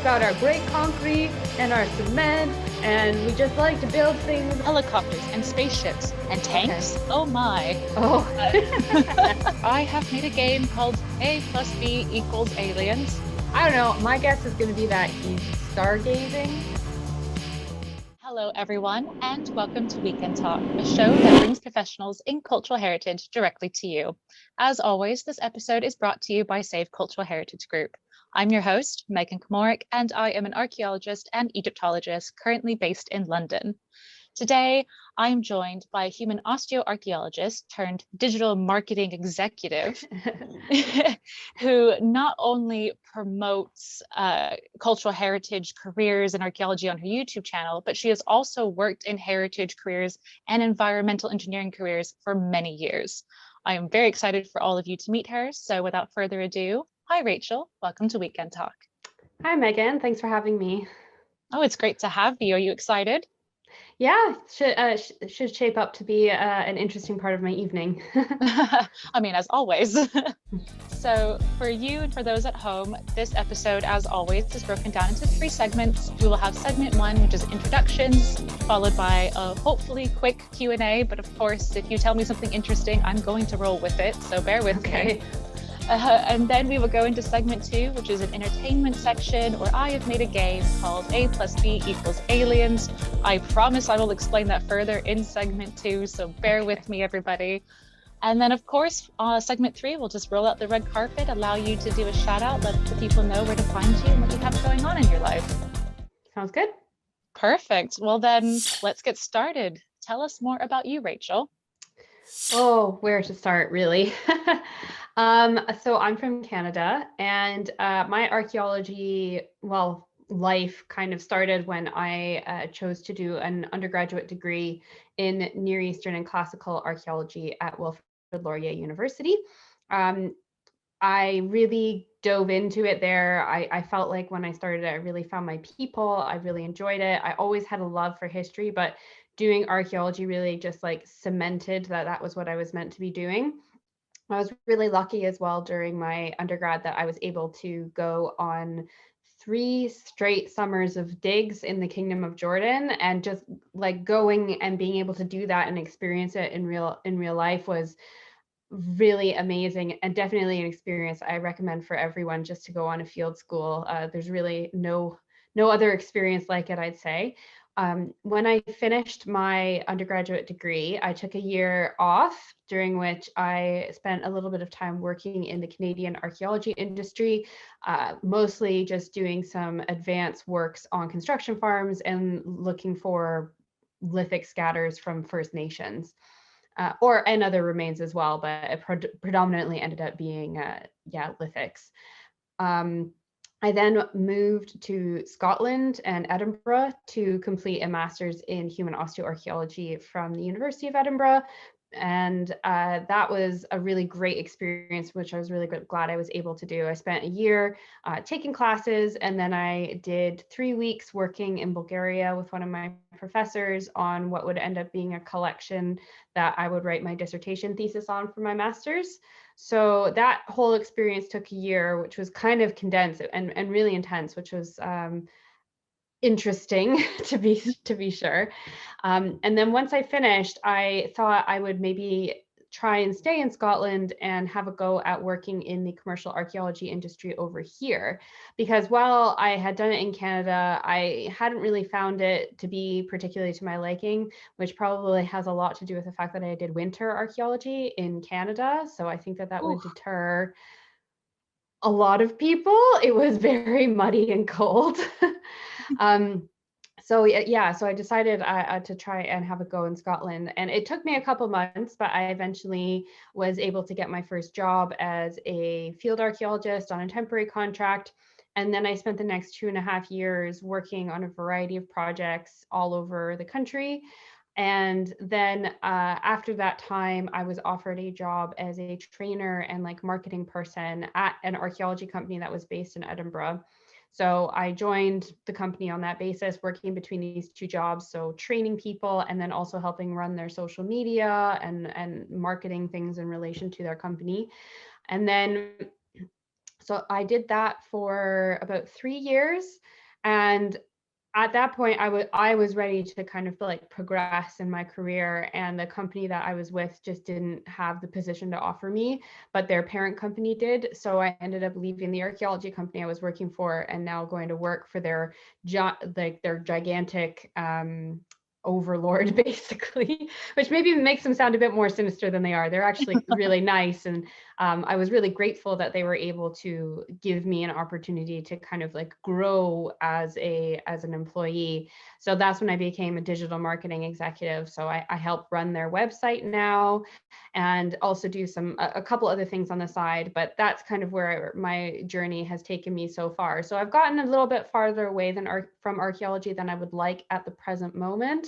about our great concrete and our cement, and we just like to build things. Helicopters and spaceships and tanks. Okay. Oh my. Oh. I have made a game called A plus B equals aliens. I don't know. My guess is going to be that he's stargazing. Hello, everyone, and welcome to Weekend Talk, a show that brings professionals in cultural heritage directly to you. As always, this episode is brought to you by Save Cultural Heritage Group. I'm your host, Megan Comoric, and I am an archaeologist and Egyptologist currently based in London. Today, I am joined by a human osteoarchaeologist turned digital marketing executive who not only promotes cultural heritage careers and archaeology on her YouTube channel, but she has also worked in heritage careers and environmental engineering careers for many years. I am very excited for all of you to meet her. So without further ado, hi, Rachel. Welcome to Weekend Talk. Hi, Megan. Thanks for having me. Oh, it's great to have you. Are you excited? Yeah, should shape up to be an interesting part of my evening. I mean, as always. So for you and for those at home, this episode, as always, is broken down into 3 segments. We will have segment 1, which is introductions, followed by a hopefully quick Q&A. But of course, if you tell me something interesting, I'm going to roll with it. So bear with me. And then we will go into segment 2, which is an entertainment section where I have made a game called A plus B equals aliens. I promise I will explain that further in segment 2, so bear with me, everybody. And then, of course, segment 3, we'll just roll out the red carpet, allow you to do a shout out, let the people know where to find you and what you have going on in your life. Sounds good. Perfect. Well, then let's get started. Tell us more about you, Rachel. Oh, where to start, really? So I'm from Canada, and my archaeology, life kind of started when I chose to do an undergraduate degree in Near Eastern and Classical Archaeology at Wilfrid Laurier University. I really dove into it there. I felt like when I started, I really found my people. I really enjoyed it. I always had a love for history, but doing archaeology really just like cemented that was what I was meant to be doing. I was really lucky as well during my undergrad that I was able to go on 3 straight summers of digs in the Kingdom of Jordan, and just like going and being able to do that and experience it in real life was really amazing, and definitely an experience I recommend for everyone just to go on a field school. There's really no other experience like it, I'd say. When I finished my undergraduate degree, I took a year off, during which I spent a little bit of time working in the Canadian archaeology industry, mostly just doing some advanced works on construction farms and looking for lithic scatters from First Nations. And other remains as well, but it predominantly ended up being lithics. I then moved to Scotland and Edinburgh to complete a master's in human osteoarchaeology from the University of Edinburgh. And that was a really great experience, which I was really glad I was able to do. I spent a year taking classes, and then I did 3 weeks working in Bulgaria with one of my professors on what would end up being a collection that I would write my dissertation thesis on for my master's. So that whole experience took a year, which was kind of condensed and really intense, which was interesting to be sure. And then once I finished, I thought I would maybe try and stay in Scotland and have a go at working in the commercial archaeology industry over here. Because while I had done it in Canada, I hadn't really found it to be particularly to my liking, which probably has a lot to do with the fact that I did winter archaeology in Canada. So I think that would deter a lot of people. It was very muddy and cold. So I decided to try and have a go in Scotland, and it took me a couple months, but I eventually was able to get my first job as a field archaeologist on a temporary contract. And then I spent the next 2.5 years working on a variety of projects all over the country. And then after that time, I was offered a job as a trainer and like marketing person at an archaeology company that was based in Edinburgh. So I joined the company on that basis, working between these 2 jobs. So training people and then also helping run their social media and marketing things in relation to their company. And then So I did that for about 3 years. And at that point, I was ready to kind of like progress in my career, and the company that I was with just didn't have the position to offer me, but their parent company did. So I ended up leaving the archaeology company I was working for and now going to work for their their gigantic overlord, basically, which maybe makes them sound a bit more sinister than they are. They're actually really nice, and I was really grateful that they were able to give me an opportunity to kind of like grow as an employee. So that's when I became a digital marketing executive. So I help run their website now, and also do a couple other things on the side. But that's kind of where my journey has taken me so far. So I've gotten a little bit farther away from archaeology than I would like at the present moment,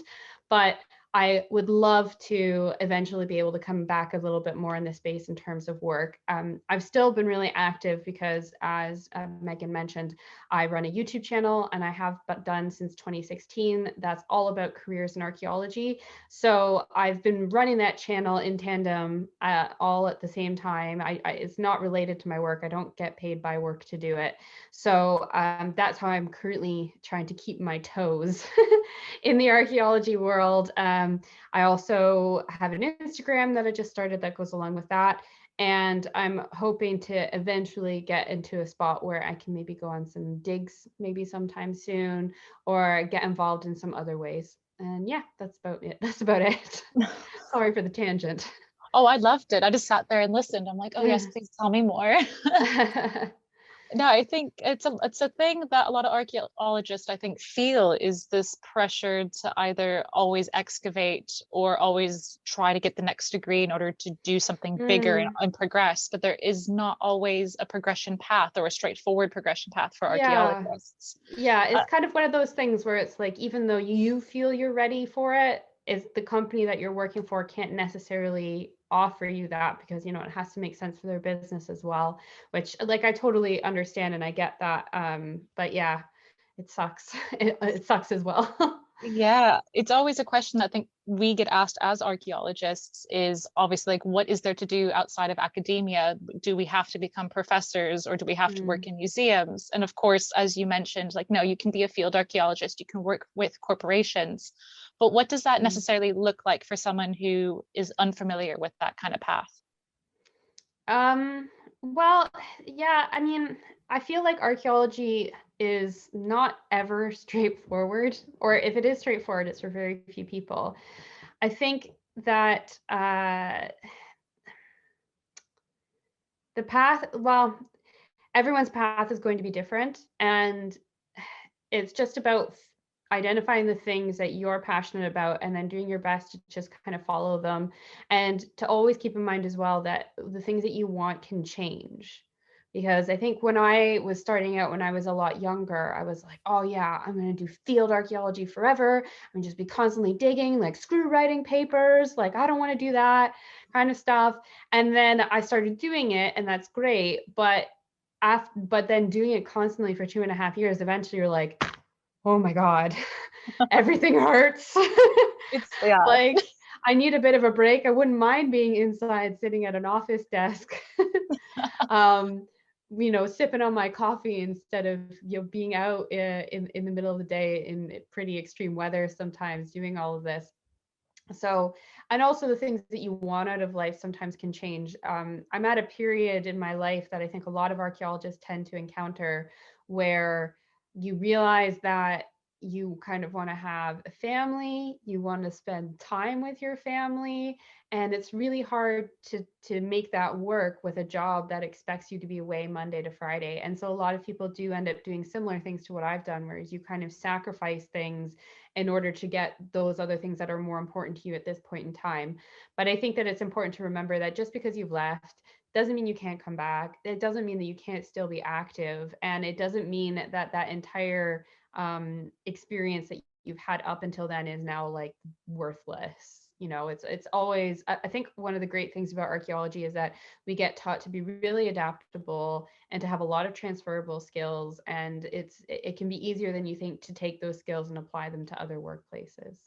but I would love to eventually be able to come back a little bit more in this space in terms of work. I've still been really active because, as Megan mentioned, I run a YouTube channel, and I have done since 2016. That's all about careers in archaeology. So I've been running that channel in tandem, all at the same time. It's not related to my work. I don't get paid by work to do it. So that's how I'm currently trying to keep my toes in the archaeology world. I also have an Instagram that I just started that goes along with that. And I'm hoping to eventually get into a spot where I can maybe go on some digs maybe sometime soon, or get involved in some other ways. And yeah, that's about it. That's about it. Sorry for the tangent. Oh, I loved it. I just sat there and listened. I'm like, oh yes, please tell me more. No, I think it's a thing that a lot of archaeologists, I think, feel, is this pressure to either always excavate or always try to get the next degree in order to do something bigger and progress. But there is not always a progression path or a straightforward progression path for Yeah. archaeologists. Yeah, Uh, it's kind of one of those things where it's like, even though you feel you're ready for it, is the company that you're working for can't necessarily offer you that, because it has to make sense for their business as well, which, like, I totally understand and I get that. But yeah, it sucks. It sucks as well. Yeah, it's always a question that I think we get asked as archaeologists, is obviously like, what is there to do outside of academia? Do we have to become professors, or do we have to work in museums? And of course, as you mentioned, like, no, you can be a field archaeologist, you can work with corporations. But what does that necessarily look like for someone who is unfamiliar with that kind of path? Um, well, yeah, I mean, I feel like archaeology is not ever straightforward, or if it is straightforward, it's for very few people. I think that the path, well, everyone's path is going to be different, and it's just about identifying the things that you're passionate about and then doing your best to just kind of follow them, and to always keep in mind as well that the things that you want can change. Because I think when I was starting out, when I was a lot younger, I was like, oh yeah, I'm going to do field archaeology forever. I'm going to just be constantly digging, like screw writing papers. Like, I don't want to do that kind of stuff. And then I started doing it, and that's great. But then doing it constantly for 2.5 years, eventually you're like, oh my God, everything hurts. It's yeah. Like, I need a bit of a break. I wouldn't mind being inside sitting at an office desk, um, sipping on my coffee instead of being out in the middle of the day in pretty extreme weather sometimes, doing all of this. So, and also the things that you want out of life sometimes can change. I'm at a period in my life that I think a lot of archaeologists tend to encounter, where you realize that you kind of want to have a family, you want to spend time with your family, and it's really hard to make that work with a job that expects you to be away Monday to Friday. And so a lot of people do end up doing similar things to what I've done, whereas you kind of sacrifice things in order to get those other things that are more important to you at this point in time. But I think that it's important to remember that just because you've left doesn't mean you can't come back. It doesn't mean that you can't still be active. And it doesn't mean that that entire experience that you've had up until then is now like worthless. It's always, I think one of the great things about archaeology is that we get taught to be really adaptable and to have a lot of transferable skills, and it can be easier than you think to take those skills and apply them to other workplaces.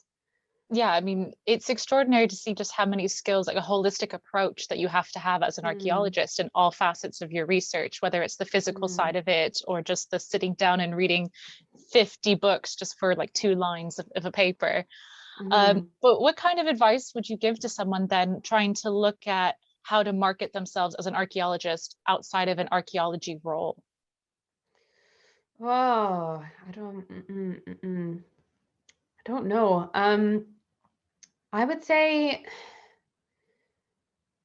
Yeah, I mean, it's extraordinary to see just how many skills, like a holistic approach that you have to have as an Mm, archaeologist in all facets of your research, whether it's the physical mm, side of it or just the sitting down and reading 50 books just for like 2 lines of a paper. mm. But what kind of advice would you give to someone then trying to look at how to market themselves as an archaeologist outside of an archaeology role? Oh, I don't know. I would say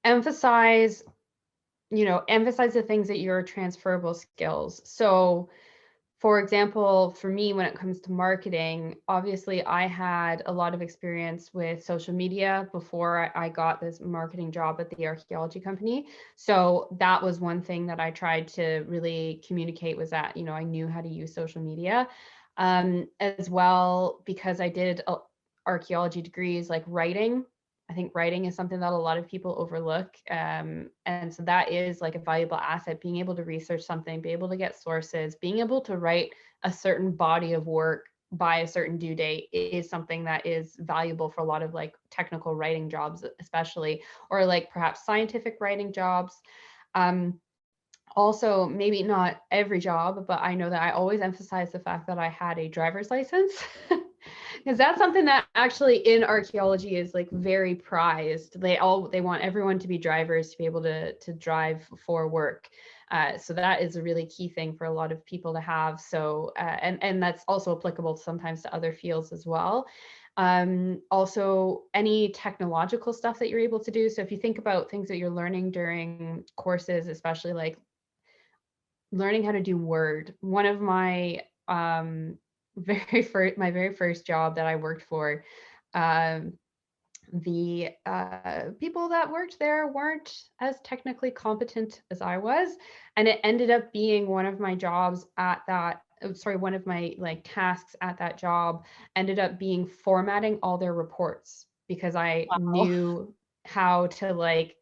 emphasize, emphasize the things that your transferable skills. So, for example, for me, when it comes to marketing, obviously I had a lot of experience with social media before I got this marketing job at the archaeology company. So that was one thing that I tried to really communicate was that, I knew how to use social media. As well, because I did archaeology degrees like writing. I think writing is something that a lot of people overlook. And so that is like a valuable asset, being able to research something, be able to get sources, being able to write a certain body of work by a certain due date is something that is valuable for a lot of like technical writing jobs, especially, or like perhaps scientific writing jobs. Um, Also, maybe not every job, but I know that I always emphasize the fact that I had a driver's license. Because that's something that actually in archaeology is like very prized. They want everyone to be drivers to be able to drive for work. So that is a really key thing for a lot of people to have. So and that's also applicable sometimes to other fields as well. Also, any technological stuff that you're able to do. So if you think about things that you're learning during courses, especially like learning how to do Word. One of my very first job that I worked for, um, the people that worked there weren't as technically competent as I was, and it ended up being one of my jobs at that. Sorry, one of my like tasks at that job ended up being formatting all their reports because I Wow. knew how to like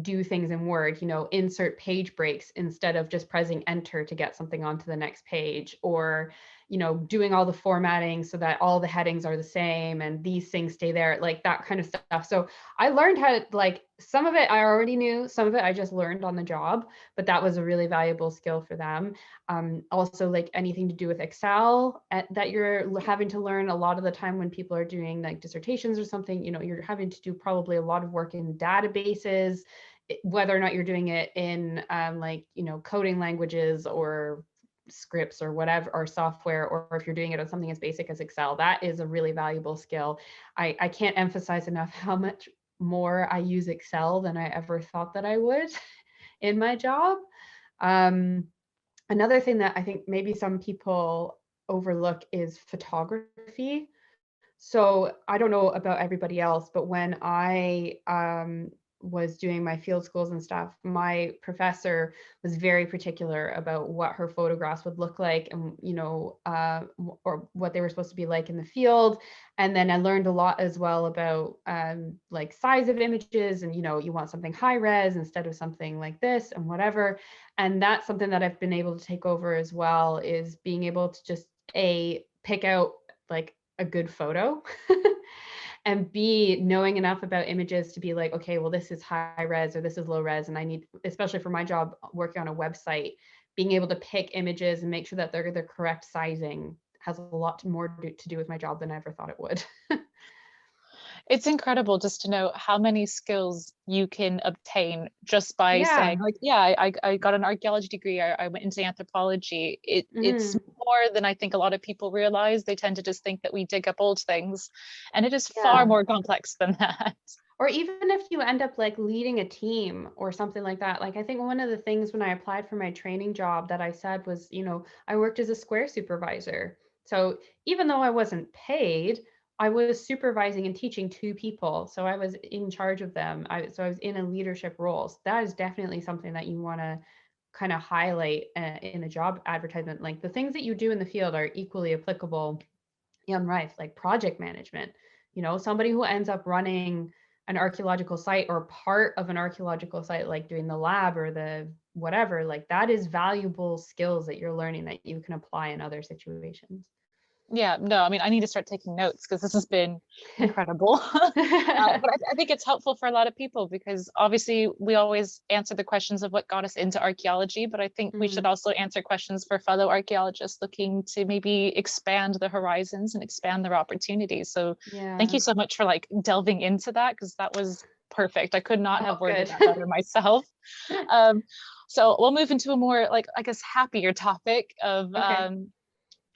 do things in Word, insert page breaks instead of just pressing enter to get something onto the next page, or, doing all the formatting so that all the headings are the same and these things stay there, like that kind of stuff. So I learned how to, like, some of it I already knew, some of it I just learned on the job, but that was a really valuable skill for them. Also, like anything to do with Excel that you're having to learn a lot of the time when people are doing like dissertations or something, you're having to do probably a lot of work in databases, whether or not you're doing it in like coding languages or scripts or whatever, or software, or if you're doing it on something as basic as Excel. That is a really valuable skill. I can't emphasize enough how much more I use Excel than I ever thought that I would in my job. um, Another thing that I think maybe some people overlook is photography. So I don't know about everybody else, but when I was doing my field schools and stuff, my professor was very particular about what her photographs would look like, and or what they were supposed to be like in the field. And then I learned a lot as well about like size of images, and you want something high res instead of something like this and whatever. And that's something that I've been able to take over as well, is being able to just pick out like a good photo and B, knowing enough about images to be like, okay, well, this is high res or this is low res. And I need, especially for my job working on a website, being able to pick images and make sure that they're the correct sizing has a lot more to do with my job than I ever thought it would. It's incredible just to know how many skills you can obtain just by saying, Yeah. like, yeah, I got an archaeology degree, I went into anthropology. It's Mm-hmm. more than I think a lot of people realize. They tend to just think that we dig up old things, and it is far Yeah. more complex than that. Or even if you end up like leading a team or something like that. Like I think one of the things when I applied for my training job that I said was, I worked as a square supervisor. So even though I wasn't paid, I was supervising and teaching two people. So I was in charge of them. So I was in a leadership role. So that is definitely something that you want to kind of highlight in a job advertisement. Like the things that you do in the field are equally applicable in life, like project management. Somebody who ends up running an archaeological site or part of an archaeological site, like doing the lab or the whatever, like that is valuable skills that you're learning that you can apply in other situations. Yeah, no, I mean, I need to start taking notes because this has been incredible. But I think it's helpful for a lot of people because obviously we always answer the questions of what got us into archaeology, but I think we should also answer questions for fellow archaeologists looking to maybe expand their horizons and expand their opportunities. So thank you so much for like delving into that because that was perfect. I could not have worded that better myself. So we'll move into a more like, I guess, happier topic of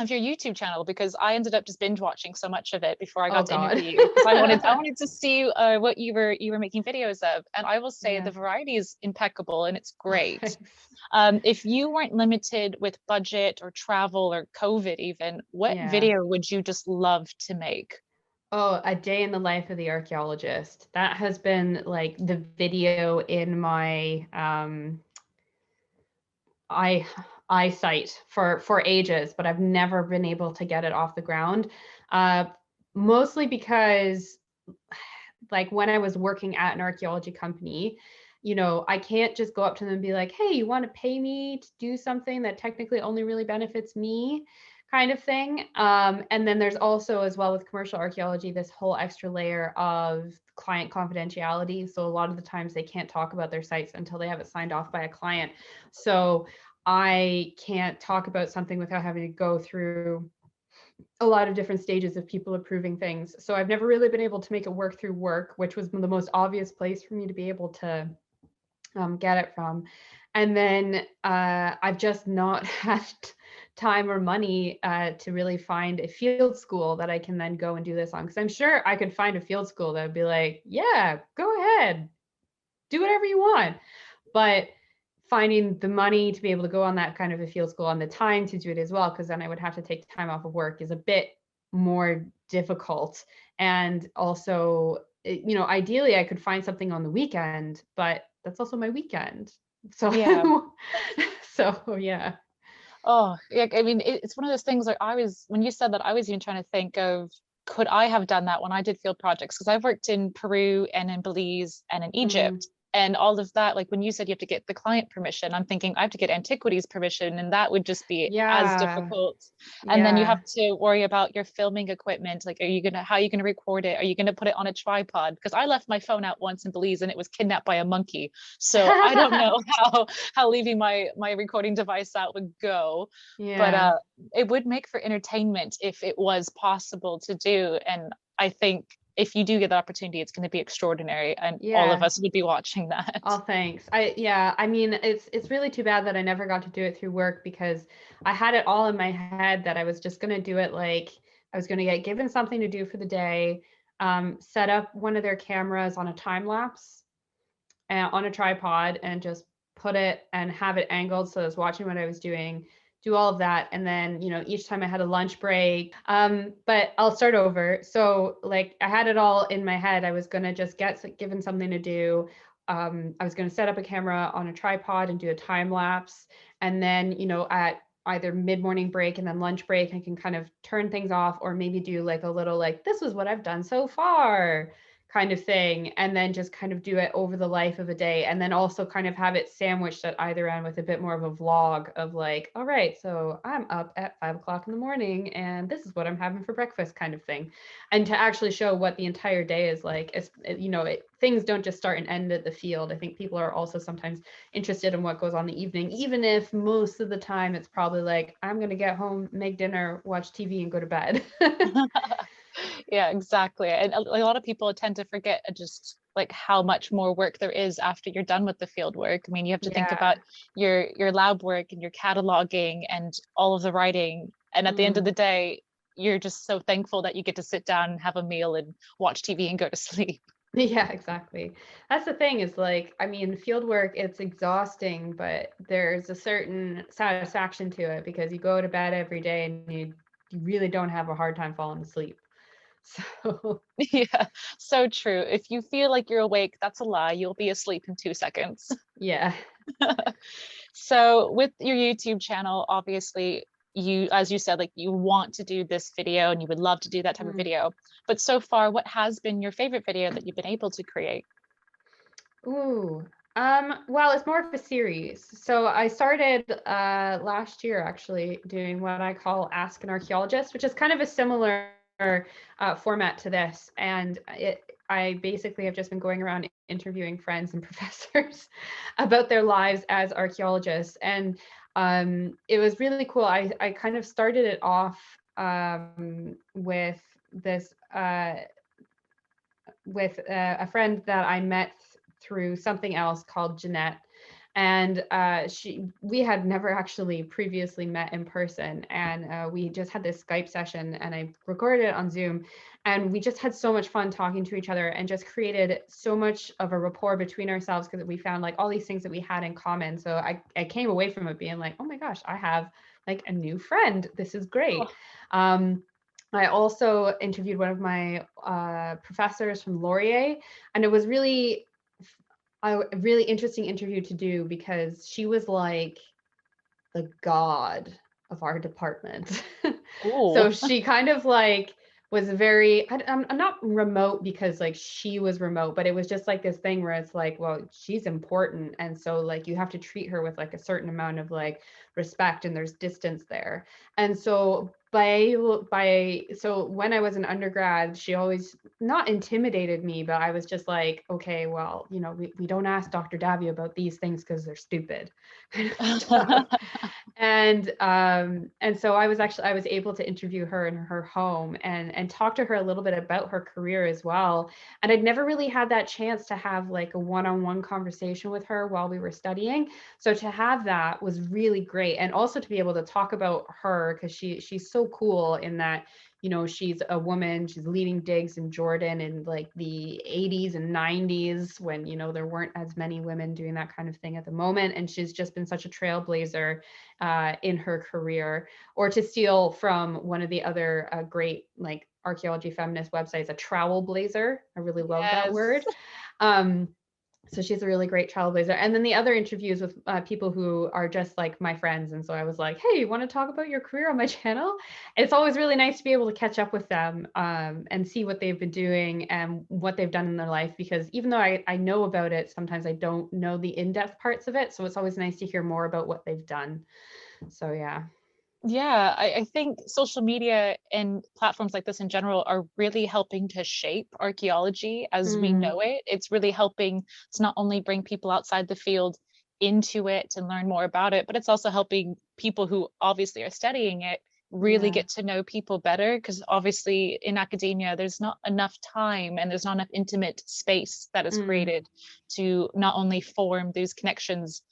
your YouTube channel because I ended up just binge watching so much of it before I got to interview you because I wanted to see what you were making videos of, and I will say the variety is impeccable and it's great. If you weren't limited with budget or travel or COVID even, what video would you just love to make? Oh, a day in the life of the archaeologist. That has been like the video in my eyesight for ages, but I've never been able to get it off the ground. Mostly because like when I was working at an archaeology company, you know, I can't just go up to them and be like, hey, you want to pay me to do something that technically only really benefits me, kind of thing. And then there's also, as well with commercial archaeology, this whole extra layer of client confidentiality. So a lot of the times they can't talk about their sites until they have it signed off by a client. So I can't talk about something without having to go through a lot of different stages of people approving things. So I've never really been able to make it work through work, which was the most obvious place for me to be able to get it from. And then I've just not had time or money to really find a field school that I can then go and do this on. Because I'm sure I could find a field school that would be like, yeah, go ahead, do whatever you want. But finding the money to be able to go on that kind of a field school and the time to do it as well, because then I would have to take time off of work, is a bit more difficult. And also, you know, ideally I could find something on the weekend, but that's also my weekend. So Yeah. so yeah. Oh, yeah. I mean, it's one of those things like when you said that, I was even trying to think of, could I have done that when I did field projects? Because I've worked in Peru and in Belize and in Egypt. And all of that, like when you said you have to get the client permission, I'm thinking I have to get antiquities permission, and that would just be as difficult. And then you have to worry about your filming equipment. Like, how are you gonna record it? Are you gonna put it on a tripod? Because I left my phone out once in Belize and it was kidnapped by a monkey. So I don't know how leaving my recording device out would go. But it would make for entertainment if it was possible to do. And I think if you do get the opportunity, it's going to be extraordinary, and all of us would be watching that. Oh, thanks. I mean, it's really too bad that I never got to do it through work because I had it all in my head that I was just going to do it like I was going to get given something to do for the day, set up one of their cameras on a time lapse on a tripod and just put it and have it angled so I was watching what I was doing, do all of that. And then, you know, each time I had a lunch break. But I'll start over. So like I had it all in my head. I was going to just get given something to do. I was going to set up a camera on a tripod and do a time lapse. And then, you know, at either mid-morning break and then lunch break, I can kind of turn things off or maybe do like a little like, this is what I've done so far kind of thing, and then just kind of do it over the life of a day, and then also kind of have it sandwiched at either end with a bit more of a vlog of like, all right, so I'm up at 5 o'clock in the morning and this is what I'm having for breakfast kind of thing, and to actually show what the entire day is like. It's, you know, things don't just start and end at the field. I think people are also sometimes interested in what goes on the evening, even if most of the time it's probably like, I'm going to get home, make dinner, watch TV and go to bed. Yeah, exactly. And a lot of people tend to forget just like how much more work there is after you're done with the field work. I mean, you have to think about your lab work and your cataloging and all of the writing. And at the end of the day, you're just so thankful that you get to sit down and have a meal and watch TV and go to sleep. Yeah, exactly. That's the thing is like, I mean, field work, it's exhausting, but there's a certain satisfaction to it because you go to bed every day and you really don't have a hard time falling asleep. So Yeah, so true. If you feel like you're awake, that's a lie. You'll be asleep in 2 seconds. yeah. So with your YouTube channel, obviously you, as you said, like you want to do this video and you would love to do that type of video. But so far, what has been your favorite video that you've been able to create? Ooh. Well, it's more of a series. So I started last year actually doing what I call Ask an Archaeologist, which is kind of a similar format to this. And I basically have just been going around interviewing friends and professors about their lives as archaeologists. And it was really cool. I kind of started it off with this with a friend that I met through something else called Jeanette. And we had never actually previously met in person. And we just had this Skype session and I recorded it on Zoom. And we just had so much fun talking to each other and just created so much of a rapport between ourselves because we found like all these things that we had in common. So I came away from it being like, oh my gosh, I have like a new friend. This is great. I also interviewed one of my professors from Laurier, and it was really a really interesting interview to do because she was like the god of our department. So she kind of like was very, I'm not remote because like she was remote, but it was just like this thing where it's like, well, she's important. And so like you have to treat her with like a certain amount of like respect and there's distance there. And so so when I was an undergrad, she always not intimidated me, but I was just like, okay, well, you know, we don't ask Dr. Davia about these things because they're stupid. And so I was able to interview her in her home and talk to her a little bit about her career as well. And I'd never really had that chance to have like a one-on-one conversation with her while we were studying. So to have that was really great. And also to be able to talk about her because she's so cool in that, you know, she's a woman, she's leading digs in Jordan in like the 80s and 90s when, you know, there weren't as many women doing that kind of thing at the moment. And she's just been such a trailblazer in her career. Or to steal from one of the other great like archaeology feminist websites, a trowel blazer. I really love that word. So she's a really great trailblazer. And then the other interviews with people who are just like my friends. And so I was like, hey, you want to talk about your career on my channel? It's always really nice to be able to catch up with them and see what they've been doing and what they've done in their life. Because even though I know about it, sometimes I don't know the in-depth parts of it. So it's always nice to hear more about what they've done. So yeah. Yeah, I think social media and platforms like this in general are really helping to shape archaeology as we know it. It's really helping to not only bring people outside the field into it and learn more about it, but it's also helping people who obviously are studying it really get to know people better, because obviously in academia there's not enough time and there's not enough intimate space that is created to not only form these connections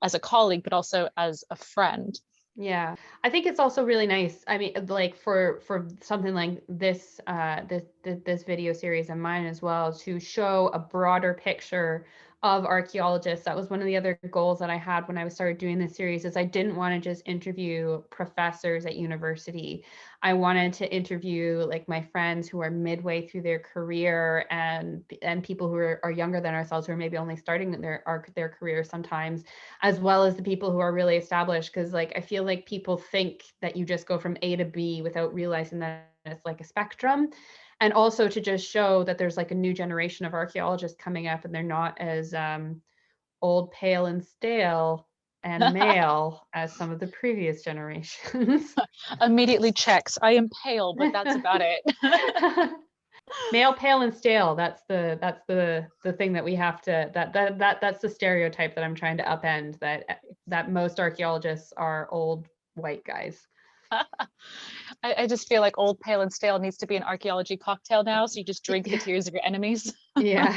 as a colleague but also as a friend. Yeah, I think it's also really nice. I mean, like for something like this, this video series and mine as well, to show a broader picture of archaeologists. That was one of the other goals that I had when I started doing this series. Is I didn't want to just interview professors at university. I wanted to interview like my friends who are midway through their career and people who are younger than ourselves, who are maybe only starting their career sometimes, as well as the people who are really established. Because like I feel like people think that you just go from A to B without realizing that it's like a spectrum. And also to just show that there's like a new generation of archaeologists coming up and they're not as old, pale, and stale and male as some of the previous generations. Immediately checks. I am pale, but that's about it. Male, pale, and stale. That's the thing that we have to that's the stereotype that I'm trying to upend, that most archaeologists are old white guys. I just feel like old, pale, and stale needs to be an archaeology cocktail now. So you just drink the tears of your enemies. Yeah.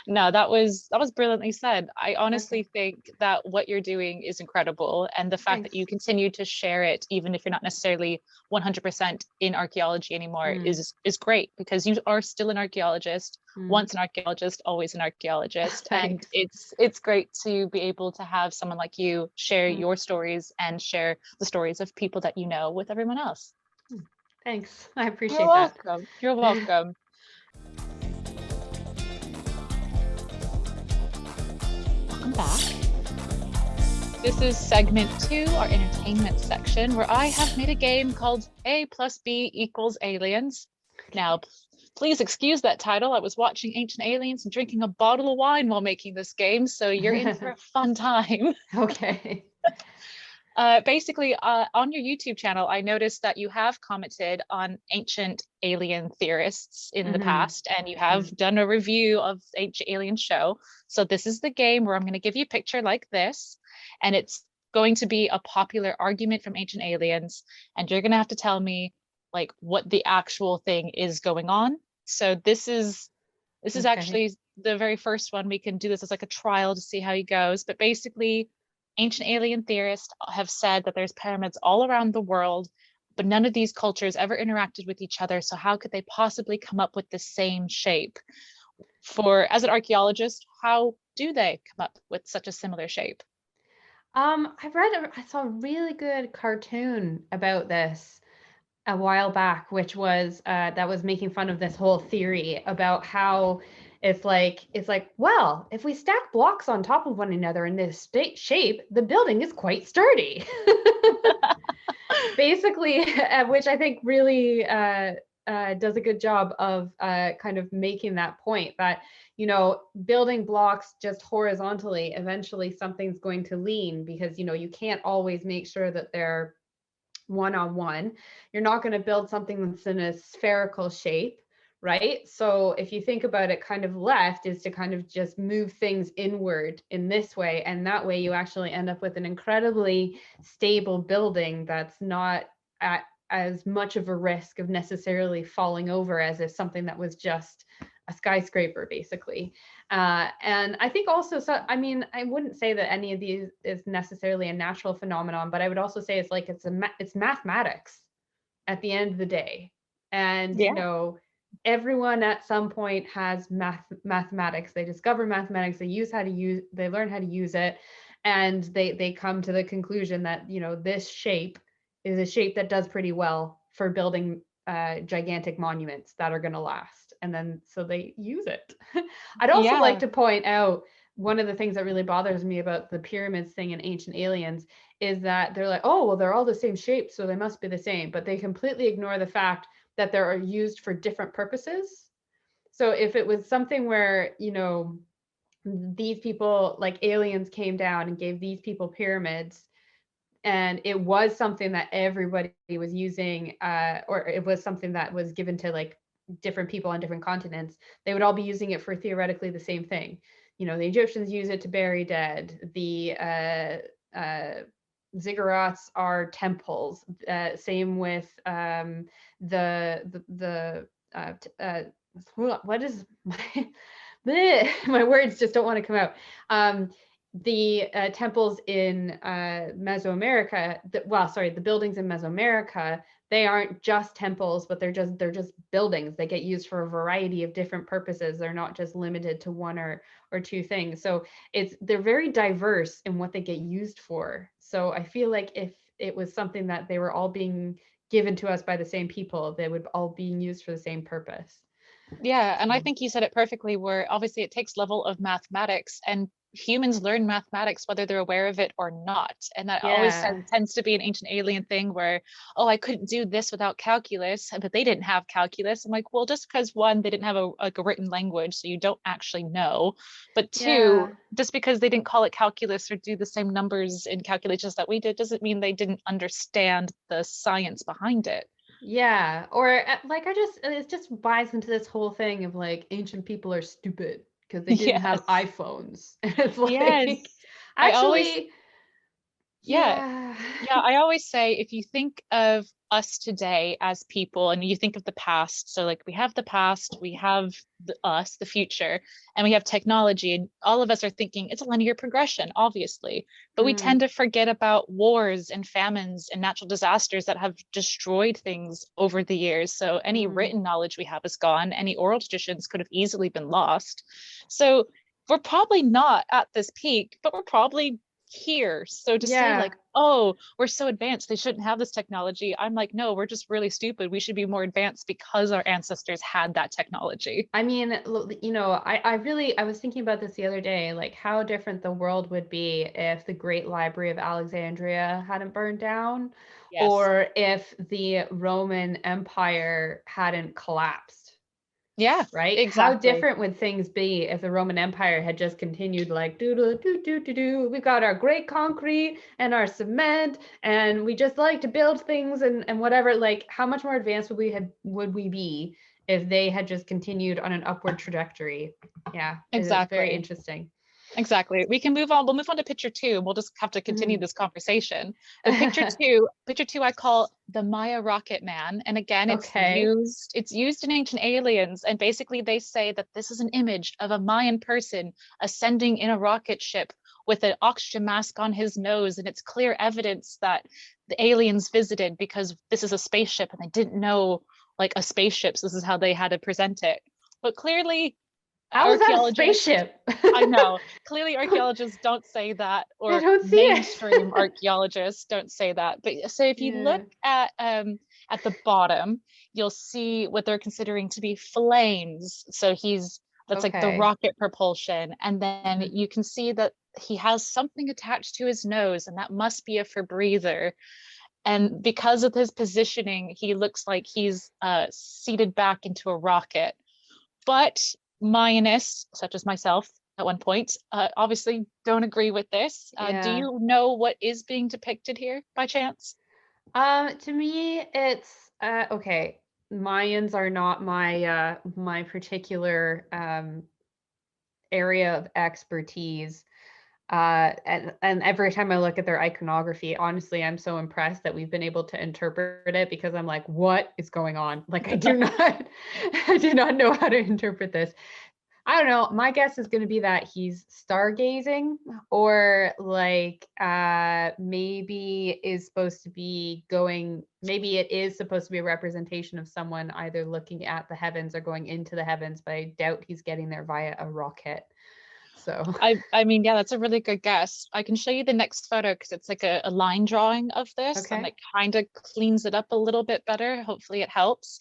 No, that was brilliantly said. I honestly think that what you're doing is incredible. And the fact that you continue to share it, even if you're not necessarily 100% in archaeology anymore, is great, because you are still an archaeologist, once an archaeologist, always an archaeologist. And it's great to be able to have someone like you share your stories and share the stories of people that you know with everyone else. Thanks. I appreciate You're that. welcome. You're welcome. Welcome back. This is segment 2, our entertainment section, where I have made a game called A plus B equals aliens. Now, Please excuse that title. I was watching Ancient Aliens and drinking a bottle of wine while making this game, so you're in for a fun time. Okay. Basically, on your YouTube channel, I noticed that you have commented on ancient alien theorists in the Hmm. past, and you have done a review of Ancient Alien Show. So this is the game where I'm going to give you a picture like this, and it's going to be a popular argument from ancient aliens, and you're going to have to tell me like what the actual thing is going on. So this is Okay. actually the very first one. We can do this as like a trial to see how he goes. But basically, ancient alien theorists have said that there's pyramids all around the world, but none of these cultures ever interacted with each other. So how could they possibly come up with the same shape? As an archaeologist, how do they come up with such a similar shape? I saw a really good cartoon about this a while back, which was that was making fun of this whole theory about how it's like, well, if we stack blocks on top of one another in this shape, the building is quite sturdy. Basically, which I think really does a good job of kind of making that point that, building blocks just horizontally, eventually something's going to lean because, you can't always make sure that they're one on one. You're not going to build something that's in a spherical shape, right? So if you think about it, kind of left is to kind of just move things inward in this way. And that way you actually end up with an incredibly stable building that's not at as much of a risk of necessarily falling over as if something that was just a skyscraper, basically. And I think also, so I mean, I wouldn't say that any of these is necessarily a natural phenomenon, but I would also say it's mathematics at the end of the day. And Yeah. everyone at some point has mathematics. They discover mathematics. They learn how to use it, and they come to the conclusion that this shape is a shape that does pretty well for building gigantic monuments that are going to last. And then so they use it. I'd also like Yeah. to point out one of the things that really bothers me about the pyramids thing in Ancient Aliens is that they're like, oh, well, they're all the same shape, so they must be the same. But they completely ignore the fact that they're used for different purposes. So if it was something where, these people, like aliens, came down and gave these people pyramids, and it was something that everybody was using, or it was something that was given to like different people on different continents, they would all be using it for theoretically the same thing. The Egyptians use it to bury dead. The ziggurats are temples. Same with the what is my my words just don't want to come out. The temples in Mesoamerica, the buildings in Mesoamerica, they aren't just temples, but they're just buildings. They get used for a variety of different purposes. They're not just limited to one or two things. So they're very diverse in what they get used for. So I feel like if it was something that they were all being given to us by the same people, they would all being used for the same purpose. Yeah, and I So think you said it perfectly, where obviously it takes level of mathematics, and humans learn mathematics whether they're aware of it or not. And that always yeah. tends to be an ancient alien thing where, oh, I couldn't do this without calculus, but they didn't have calculus. I'm like, well, just because one, they didn't have a written language, so you don't actually know. But two, Yeah. just because they didn't call it calculus or do the same numbers in calculations that we did, doesn't mean they didn't understand the science behind it. Yeah, or like it just buys into this whole thing of like ancient people are stupid because they didn't have Yes. iPhones. And it's Yes. like I always, actually, yeah. yeah. Yeah, I always say if you think of us today as people and you think of the past, so like we have the past, we have us, the future, and we have technology, and all of us are thinking it's a linear progression, obviously. But we tend Mm, to forget about wars and famines and natural disasters that have destroyed things over the years. So any mm, written knowledge we have is gone, any oral traditions could have easily been lost. So we're probably not at this peak, but we're probably here. So to say yeah. like, oh, we're so advanced, they shouldn't have this technology. I'm like, no, we're just really stupid. We should be more advanced because our ancestors had that technology. I mean, I was thinking about this the other day, like how different the world would be if the Great Library of Alexandria hadn't burned down, Yes. or if the Roman Empire hadn't collapsed. Yeah, right? How exactly. different would things be if the Roman Empire had just continued like do do do do do do? We've got our great concrete and our cement, and we just like to build things and whatever. Like, how much more advanced would we be if they had just continued on an upward trajectory? Yeah, it's very Exactly. interesting. Exactly. We can move on. We'll move on to picture two. We'll just have to continue Mhm. this conversation. But picture two, I call the Maya Rocket Man. And again, Okay. it's used in Ancient Aliens. And basically they say that this is an image of a Mayan person ascending in a rocket ship with an oxygen mask on his nose. And it's clear evidence that the aliens visited because this is a spaceship and they didn't know like a spaceship. So this is how they had to present it. But clearly How is that a archaeologists spaceship? I know. Clearly, archaeologists don't say that, I or don't see it. mainstream archaeologists don't say that. But so if you look Yeah. at the bottom, you'll see what they're considering to be flames. So that's like the Okay. rocket propulsion, and then Mhm. you can see that he has something attached to his nose, and that must be a rebreather. And because of his positioning, he looks like he's seated back into a rocket. But Mayanists, such as myself at one point, obviously don't agree with this. Do Yeah. you know what is being depicted here by chance? To me, it's okay. Mayans are not my particular area of expertise. And every time I look at their iconography, honestly, I'm so impressed that we've been able to interpret it because I'm like, what is going on? Like, I do not, I do not know how to interpret this. I don't know. My guess is going to be that he's stargazing, or like maybe is supposed to be going, maybe it is supposed to be a representation of someone either looking at the heavens or going into the heavens, but I doubt he's getting there via a rocket. So, I mean, yeah, that's a really good guess. I can show you the next photo because it's like a line drawing of this and okay. it kind of cleans it up a little bit better. Hopefully it helps.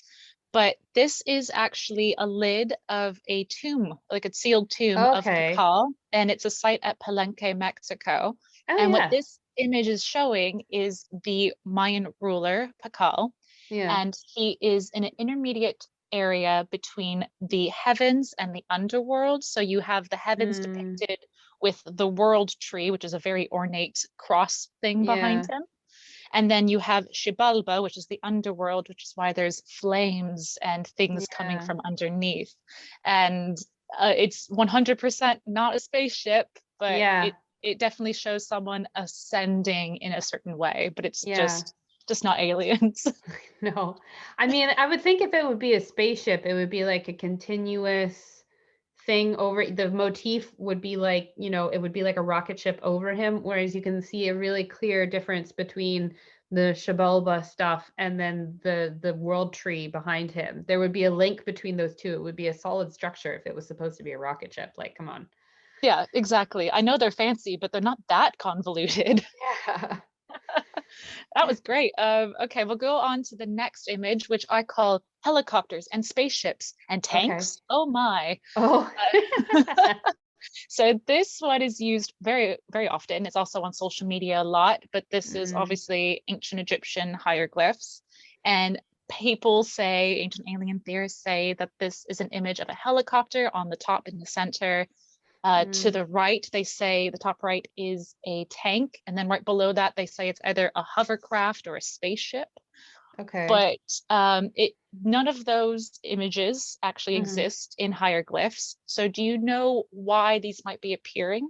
But this is actually a lid of a tomb, like a sealed tomb of Okay. Tikal, and it's a site at Palenque, Mexico. Oh And what yeah. this image is showing is the Mayan ruler, Pakal, Yeah. and he is in an intermediate area between the heavens and the underworld. So you have the heavens Mm, depicted with the world tree, which is a very ornate cross thing behind yeah. him. And then you have Xibalba, which is the underworld, which is why there's flames and things coming Yeah. from underneath. And it's 100% not a spaceship, but Yeah. it definitely shows someone ascending in a certain way, but it's Yeah. just not aliens. No. I mean, I would think if it would be a spaceship, it would be like a continuous thing over the motif would be like, it would be like a rocket ship over him, whereas you can see a really clear difference between the Shabalba stuff and then the world tree behind him. There would be a link between those two. It would be a solid structure if it was supposed to be a rocket ship. Like, come on. Yeah, exactly. I know they're fancy, but they're not that convoluted. Yeah. That was great. Okay, we'll go on to the next image, which I call helicopters and spaceships and Okay. tanks. Oh my. Oh. So this one is used very, very often. It's also on social media a lot, but this is Mm, obviously ancient Egyptian hieroglyphs. And people say, ancient alien theorists say that this is an image of a helicopter on the top in the center. To mm, the right, they say the top right is a tank. And then right below that, they say it's either a hovercraft or a spaceship. okay. But none of those images actually Mhm. exist in hieroglyphs. So do you know why these might be appearing?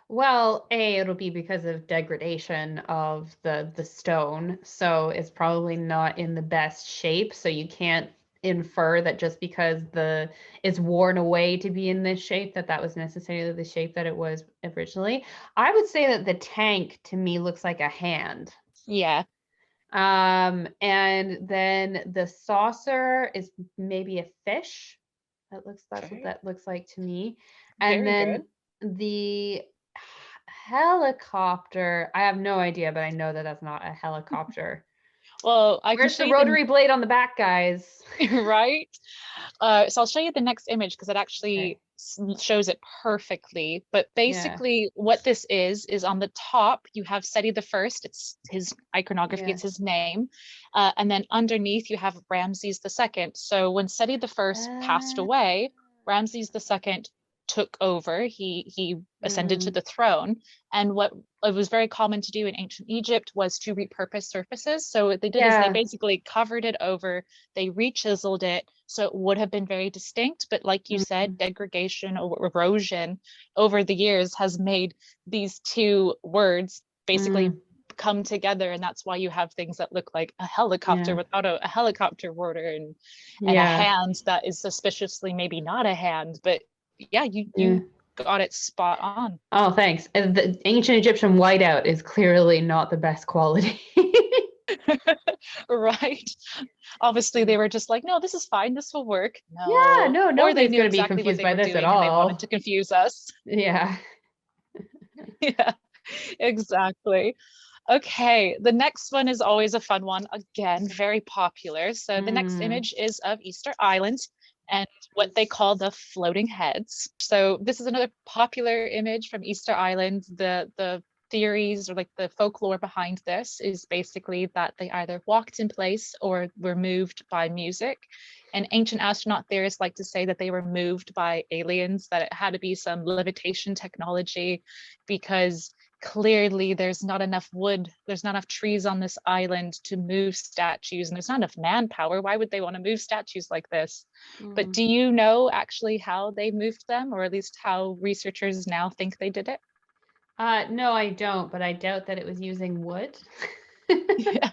Well, it'll be because of degradation of the stone, so it's probably not in the best shape. So you can't infer that just because the it's worn away to be in this shape that that was necessarily the shape that it was originally. I would say that the tank to me looks like a hand. Yeah, And then the saucer is maybe a fish. That's what very, that looks like to me. And very good. then the helicopter, I have no idea, but I know that that's not a helicopter. Well, I can Where's show the you the rotary blade on the back, guys? right. So I'll show you the next image because it Okay. actually shows it perfectly. But basically what this is on the top, you have Seti the First, it's his iconography, it's his name. And then underneath you have Ramses the Second. So when Seti the First passed away, Ramses the Second took over. He ascended to the throne. And what it was very common to do in ancient Egypt was to repurpose surfaces. So what they did is they basically covered it over, they re-chiseled it, so it would have been very distinct. But like you said, degradation or erosion over the years has made these two words basically come together, and that's why you have things that look like a helicopter without a helicopter rotor, and a hand that is suspiciously maybe not a hand. But yeah, you got it spot on. Oh, thanks. And the ancient Egyptian whiteout is clearly not the best quality. Right. Obviously they were just like, no, this is fine, this will work. No. Yeah, no, Or they nobody's knew going to be exactly what confused they by were this at doing and they wanted all. to confuse us. Yeah. Yeah, exactly. Okay, the next one is always a fun one. Again, very popular. So the next image is of Easter Island and what they call the floating heads. So this is another popular image from Easter Island. The theories or like the folklore behind this is basically that they either walked in place or were moved by music. And ancient astronaut theorists like to say that they were moved by aliens, that it had to be some levitation technology, because clearly there's not enough wood, there's not enough trees on this island to move statues, and there's not enough manpower. Why would they want to move statues like this? But do you know actually how they moved them, or at least how researchers now think they did it? No, I don't, but I doubt that it was using wood. Yeah.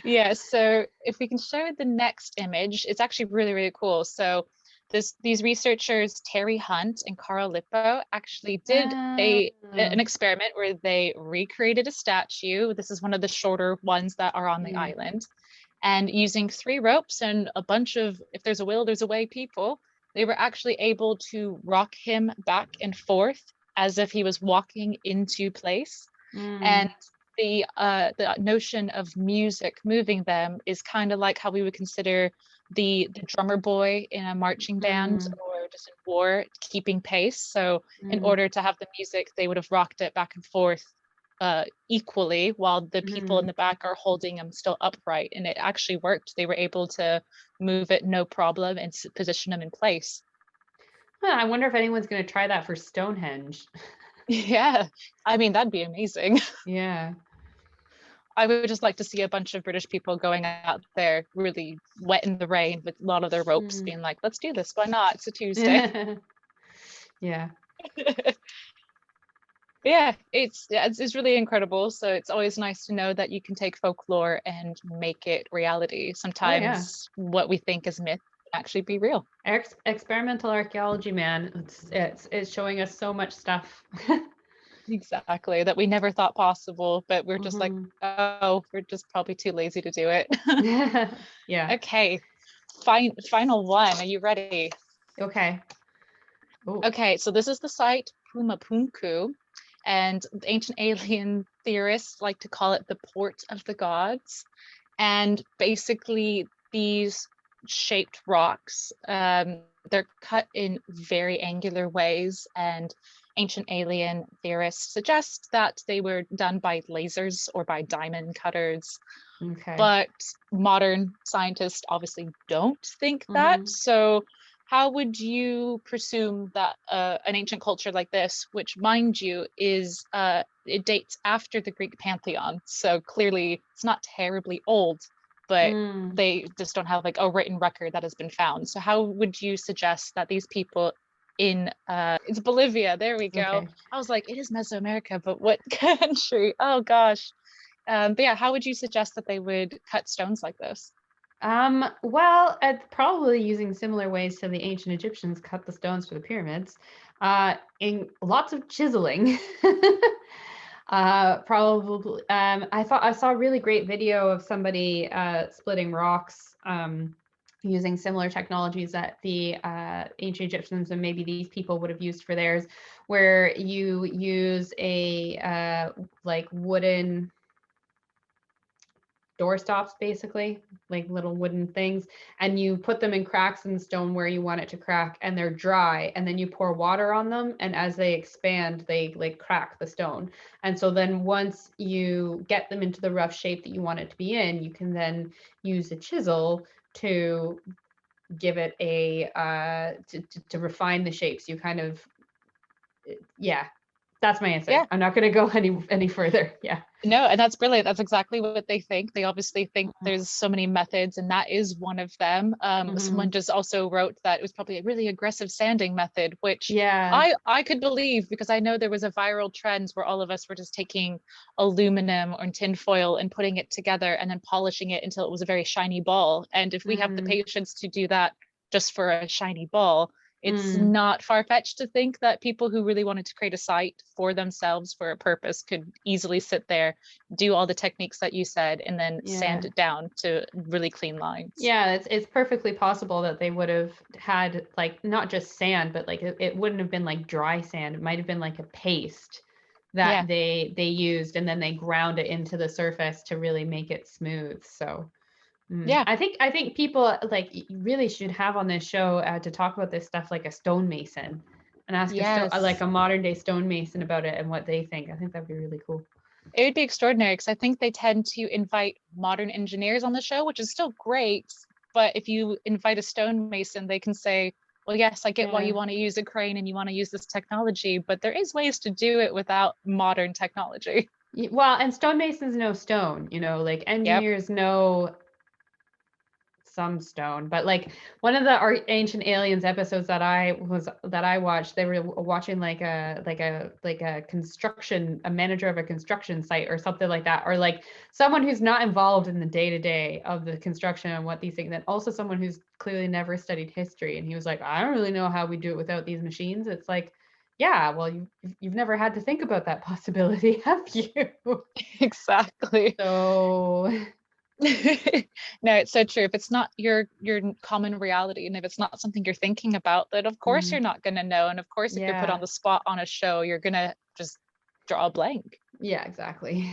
Yeah, so if we can show the next image, it's actually really, really cool. So these researchers, Terry Hunt and Carl Lippo, actually did an experiment where they recreated a statue. This is one of the shorter ones that are on the island. And using 3 ropes and a bunch of, if there's a will, there's a way people, they were actually able to rock him back and forth as if he was walking into place. And the notion of music moving them is kind of like how we would consider the drummer boy in a marching band or just in war keeping pace. So in order to have the music, they would have rocked it back and forth equally, while the people in the back are holding them still upright. And it actually worked. They were able to move it no problem and position them in place. I wonder if anyone's going to try that for Stonehenge. Yeah, I mean, that'd be amazing. Yeah. I would just like to see a bunch of British people going out there really wet in the rain with a lot of their ropes being like, let's do this. Why not? It's a Tuesday. Yeah. Yeah, it's really incredible. So it's always nice to know that you can take folklore and make it reality. Sometimes what we think is myth can actually be real. Experimental archaeology, man. It's showing us so much stuff. Exactly, that we never thought possible, but we're just like, oh, we're just probably too lazy to do it. Yeah. Okay, final one. Are you ready? Okay. Ooh. Okay, so this is the site Pumapunku, and ancient alien theorists like to call it the port of the gods. And basically these shaped rocks, they're cut in very angular ways, and ancient alien theorists suggest that they were done by lasers or by diamond cutters. Okay. But modern scientists obviously don't think that. So how would you presume that an ancient culture like this, which mind you is it dates after the Greek pantheon, so clearly it's not terribly old, but they just don't have like a written record that has been found. So how would you suggest that these people in it's Bolivia, there we go. Okay. I was like, it is Mesoamerica, but what country? Oh gosh. But yeah, how would you suggest that they would cut stones like this? Well, probably using similar ways to the ancient Egyptians cut the stones for the pyramids, in lots of chiseling. Probably. I saw a really great video of somebody splitting rocks using similar technologies that the ancient Egyptians and maybe these people would have used for theirs, where you use a like wooden doorstops, basically, like little wooden things, and you put them in cracks in the stone where you want it to crack, and they're dry, and then you pour water on them, and as they expand, they like crack the stone. And so then once you get them into the rough shape that you want it to be in, you can then use a chisel to give it a to refine the shapes. You kind of, yeah, that's my answer. Yeah. I'm not going to go any further. Yeah. No, and that's brilliant. That's exactly what they think. They obviously think there's so many methods, and that is one of them. Someone just also wrote that it was probably a really aggressive sanding method, which Yeah. I could believe, because I know there was a viral trend where all of us were just taking aluminum or tin foil and putting it together and then polishing it until it was a very shiny ball. And if we have the patience to do that just for a shiny ball, it's not far-fetched to think that people who really wanted to create a site for themselves for a purpose could easily sit there, do all the techniques that you said, and then sand it down to really clean lines. Yeah, it's perfectly possible that they would have had like not just sand, but like it wouldn't have been like dry sand. It might have been like a paste that they used, and then they ground it into the surface to really make it smooth. So Yeah. I think people like really should have on this show to talk about this stuff, like a stonemason, and ask like a modern day stonemason about it and what they think. I think that'd be really cool. It would be extraordinary, because I think they tend to invite modern engineers on the show, which is still great. But if you invite a stonemason, they can say, well, yes, I get why you want to use a crane and you want to use this technology, but there is ways to do it without modern technology. Well, and stonemasons know stone, like engineers know some stone, but like one of the Ancient Aliens episodes that I watched, they were watching like a manager of a construction site or something like that, or like someone who's not involved in the day-to-day of the construction and what these things, and also someone who's clearly never studied history, and he was like, I don't really know how we do it without these machines. It's like, yeah, well, you've never had to think about that possibility, have you? Exactly. So no, it's so true. If it's not your common reality, and if it's not something you're thinking about, then of course you're not going to know. And of course, if you're put on the spot on a show, you're going to just draw a blank. Yeah, exactly.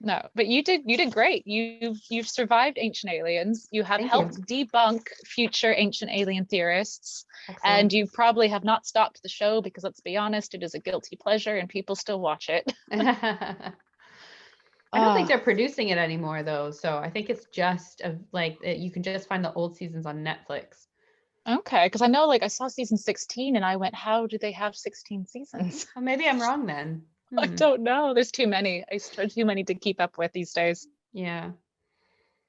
No, but you did great. You've survived Ancient Aliens. You have helped debunk future Ancient Alien theorists. Excellent. And you probably have not stopped the show, because let's be honest, it is a guilty pleasure and people still watch it. I don't think they're producing it anymore, though. So I think it's just you can just find the old seasons on Netflix. Okay, because I know, like, I saw season 16 and I went, how do they have 16 seasons? Well, maybe I'm wrong then. I don't know. There's too many. Too many to keep up with these days. Yeah.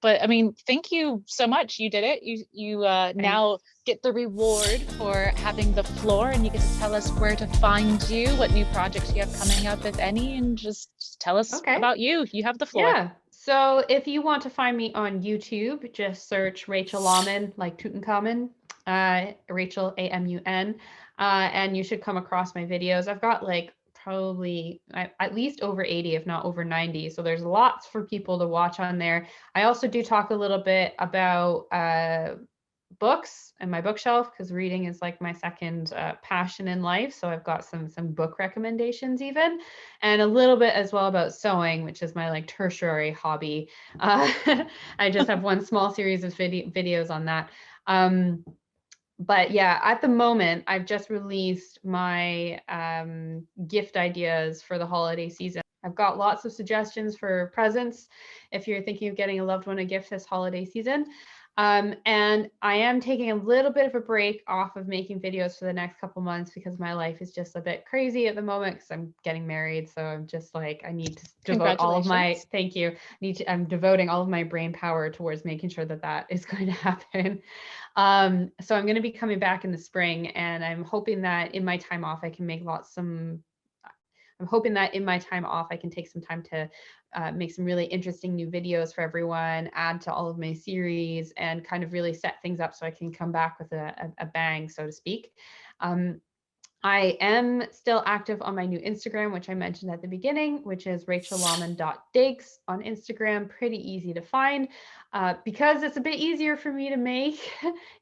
But I mean, thank you so much. You did it. You now get the reward for having the floor, and you get to tell us where to find you, what new projects you have coming up, if any, and just tell us about you. You have the floor. Yeah. So if you want to find me on YouTube, just search Rachelamun, like Tutankhamun, Rachel Amun, and you should come across my videos. I've got like probably at least over 80, if not over 90. So there's lots for people to watch on there. I also do talk a little bit about books and my bookshelf, because reading is like my second passion in life. So I've got some book recommendations even, and a little bit as well about sewing, which is my like tertiary hobby. I just have one small series of videos on that. But yeah, at the moment, I've just released my gift ideas for the holiday season. I've got lots of suggestions for presents if you're thinking of getting a loved one a gift this holiday season. And I am taking a little bit of a break off of making videos for the next couple months, because my life is just a bit crazy at the moment, because I'm getting married. So I'm just like, I need to devote all of my, thank you. I'm devoting all of my brain power towards making sure that is going to happen. So I'm going to be coming back in the spring, and I'm hoping that in my time off, I can make I'm hoping that in my time off, I can take some time to make some really interesting new videos for everyone, add to all of my series, and kind of really set things up so I can come back with a bang, so to speak. I am still active on my new Instagram, which I mentioned at the beginning, which is rachelamun.digs on Instagram. Pretty easy to find. Because it's a bit easier for me to make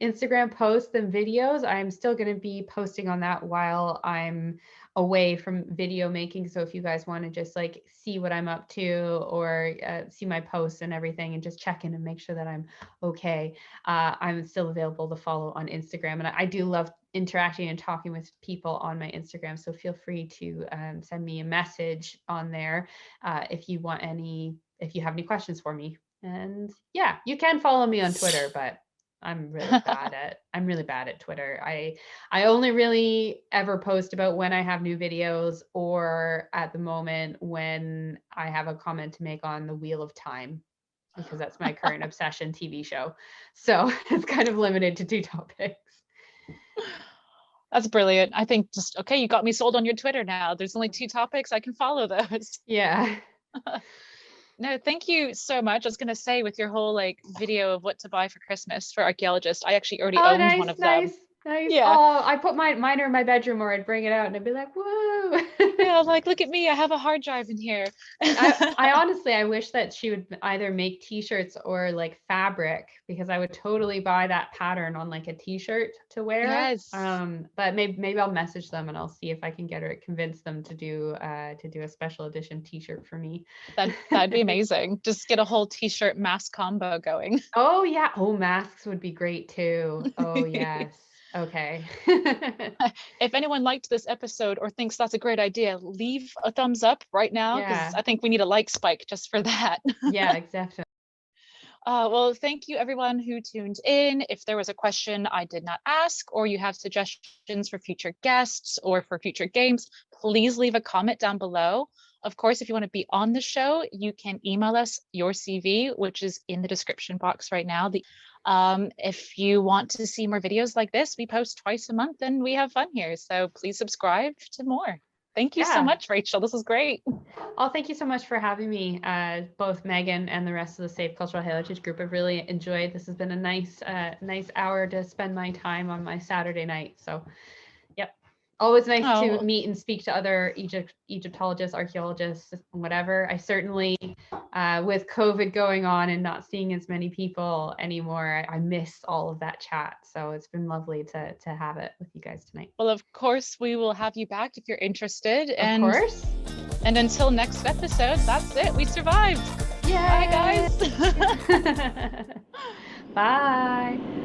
Instagram posts than videos, I'm still going to be posting on that while I'm away from video making. So if you guys want to just like see what I'm up to, or see my posts and everything, and just check in and make sure that I'm okay, I'm still available to follow on Instagram. And I do love interacting and talking with people on my Instagram. So feel free to send me a message on there if you have any questions for me. And yeah, you can follow me on Twitter, but I'm really bad at Twitter. I only really ever post about when I have new videos, or at the moment when I have a comment to make on the Wheel of Time, because that's my current obsession TV show. So it's kind of limited to 2 topics. That's brilliant. I think just, okay, you got me sold on your Twitter now. There's only 2 topics. I can follow those. Yeah. No, thank you so much. I was going to say, with your whole like video of what to buy for Christmas for Archaeologist, I actually already owned one of them. Nice. Yeah. Oh, I put mine in my bedroom, or I'd bring it out and I'd be like, whoa. Yeah, like, look at me, I have a hard drive in here. I honestly, I wish that she would either make t-shirts or like fabric, because I would totally buy that pattern on like a t-shirt to wear. Yes. But maybe I'll message them and I'll see if I can convince them to do a special edition t-shirt for me. That'd be amazing. Just get a whole t-shirt mask combo going. Oh yeah. Oh, masks would be great too. Oh yes. Okay. If anyone liked this episode or thinks that's a great idea, leave a thumbs up right now, because I think we need a like spike just for that. Yeah, exactly. Well, thank you everyone who tuned in. If there was a question I did not ask, or you have suggestions for future guests or for future games, please leave a comment down below. Of course, if you want to be on the show, you can email us your CV, which is in the description box right now. If you want to see more videos like this, we post twice a month and we have fun here. So please subscribe to more. Thank you so much, Rachel. This was great. Oh, thank you so much for having me. Both Megan and the rest of the Safe Cultural Heritage group have really enjoyed. This has been a nice hour to spend my time on my Saturday night. So, yep. Always nice to meet and speak to other Egyptologists, archaeologists, whatever. I certainly, with COVID going on and not seeing as many people anymore, I miss all of that chat. So it's been lovely to have it with you guys tonight. Well, of course, we will have you back if you're interested. Of course. And until next episode, that's it. We survived. Yay! Bye, guys. Bye.